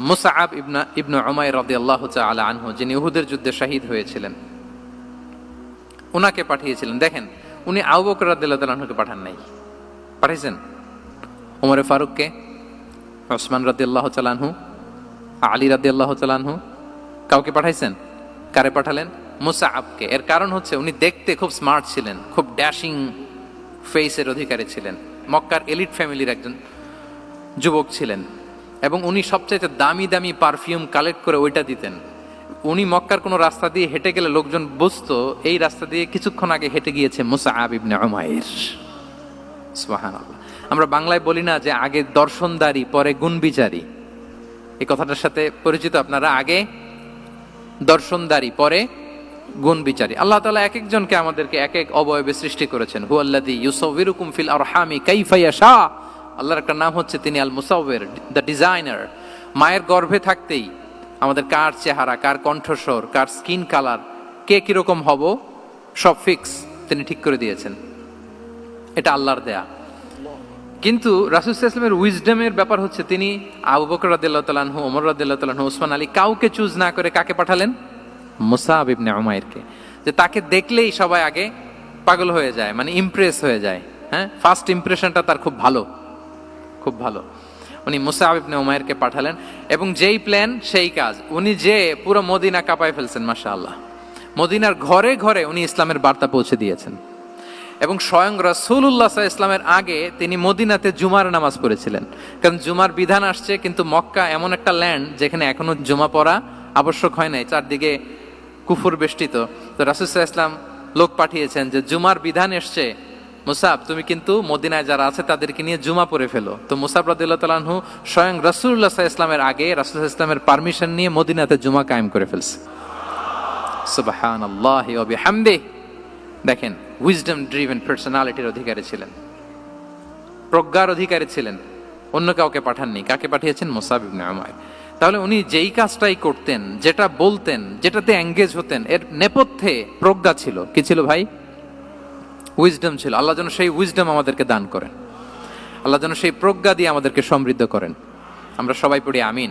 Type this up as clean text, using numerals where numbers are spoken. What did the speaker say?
মুসআব ইবনে উমাইর রাদিয়াল্লাহু তাআলা আনহু, যিনি উহুদের যুদ্ধে শহীদ হয়েছিলেন, উনাকে পাঠিয়েছিলেন। দেখেন, উনি আবু বকর রাদিয়াল্লাহু তাআলা আনহুকে পাঠান নাই, পাঠিয়েছেন ওমরে ফারুককে, ওসমান রাদিয়াল্লাহু তাআলা আনহু, আলী রাদিয়াল্লাহু তাআলা আনহু, কাউকে পাঠাইছেন? কারে পাঠালেন? মুসআবকে। এর কারণ হচ্ছে উনি দেখতে খুব স্মার্ট ছিলেন, খুব ড্যাশিং ফেসের অধিকারী ছিলেন, মক্কার এলিট ফ্যামিলির একজন যুবক ছিলেন, এবং উনি সবচাইতে দামি দামি পারফিউম কালেক্ট করে ওইটা দিতেন। উনি মক্কার কোনো রাস্তা দিয়ে হেঁটে গেলে লোকজন বুঝতো এই রাস্তা দিয়ে কিছুক্ষণ আগে হেঁটে গিয়েছে মুসআব ইবনে উমাইর। সুবহানাল্লাহ। আমরা বাংলায় বলি না যে আগে দর্শনদারি পরে গুণবিচারী? এই কথাটার সাথে পরিচিত আপনারা? আগে দর্শনদারি পরে গুণ বিচারী। আল্লাহ তাআলা এক একজনকে আমাদেরকে এক এক অবয়বে সৃষ্টি করেছেন। হুয়াল্লাযী ইউসাউবিরুকুম ফিল আরহামি কাইফা ইয়াশা। আল্লাহর একটা নাম হচ্ছে তিনি আল মুসাউবির, দ্য ডিজাইনার। মায়ের গর্ভে থাকতেই আমাদের কার চেহারা, কার কণ্ঠস্বর, কার স্কিন কালার, কে কিরকম হব সব ফিক্স তিনি ঠিক করে দিয়েছেন। এটা আল্লাহর দেয়া। কিন্তু রাসূল সাল্লাল্লাহু আলাইহি ওয়াসাল্লামের উইজডমের ব্যাপার হচ্ছে তিনি আবু বকর রাদিয়াল্লাহু তাআলা আনহু, ওমর রাদিয়াল্লাহু তাআলা আনহু, ওসমান আলী, কাউকে চুজ না করে কাকে পাঠালেন? মুসআব ইবনে উমাইরকে। যে তাকে দেখলেই সবাই আগে পাগল হয়ে যায়, মানে ইমপ্রেস হয়ে যায়। হ্যাঁ, ফার্স্ট ইমপ্রেশনটা তার খুব ভালো, খুব ভালো। উনি মুসআব ইবনে উমাইরকে পাঠালেন, এবং যেই প্ল্যান সেই কাজ। উনি যে পুরো মদিনা কাঁপায় ফেলছেন, মাশাআল্লাহ। মদিনার ঘরে ঘরে উনি ইসলামের বার্তা পৌঁছে দিয়েছেন, এবং স্বয়ং রাসূলুল্লাহ সাল্লাল্লাহু আলাইহি ওয়াসাল্লামের আগে তিনি মদিনাতে জুমার নামাজ পড়েছিলেন। কারণ জুমার বিধান আসছে, কিন্তু মক্কা এমন একটা ল্যান্ড যেখানে এখনো জুমা পড়া আবশ্যক হয় নাই, চারদিকে কুফর বেষ্টিত। তো রাসূল সাল্লাল্লাহু আলাইহি ওয়াসাল্লাম লোক পাঠিয়েছেন যে জুমার বিধান এসছে, মুসাব তুমি কিন্তু মদিনায় যারা আছে তাদেরকে নিয়ে জুমা পড়ে ফেলো। তো মুসাব রাদিয়াল্লাহু তাআলা আনহু স্বয়ং রাসূলুল্লাহ সাল্লাল্লাহু আলাইহি ওয়াসাল্লামের আগে রাসূল সাল্লাল্লাহু আলাইহি ওয়াসাল্লামের পারমিশন নিয়ে মদিনাতে জুমা কায়েম করে ফেলছে। সুবহানাল্লাহি ওয়া বিহামদিহি। দেখেন, উইজডম ড্রিভেন পার্সোনালিটির অধিকারী ছিলেন, প্রজ্ঞার অধিকারী ছিলেন, অন্য কাউকে পাঠাননি। কাকে পাঠিয়েছেন? মুসআব ইবনে উমাইর। তাহলে উনি যেই কাজটাই করতেন, যেটা বলতেন, যেটাতে এঙ্গেজ হতেন, এর নেপথ্যে প্রজ্ঞা ছিল। কি ছিল ভাই? উইজডম ছিল। আল্লাহ যেন সেই উইজডম আমাদেরকে দান করেন, আল্লাহ যেন সেই প্রজ্ঞা দিয়ে আমাদেরকে সমৃদ্ধ করেন। আমরা সবাই পড়ি আমিন।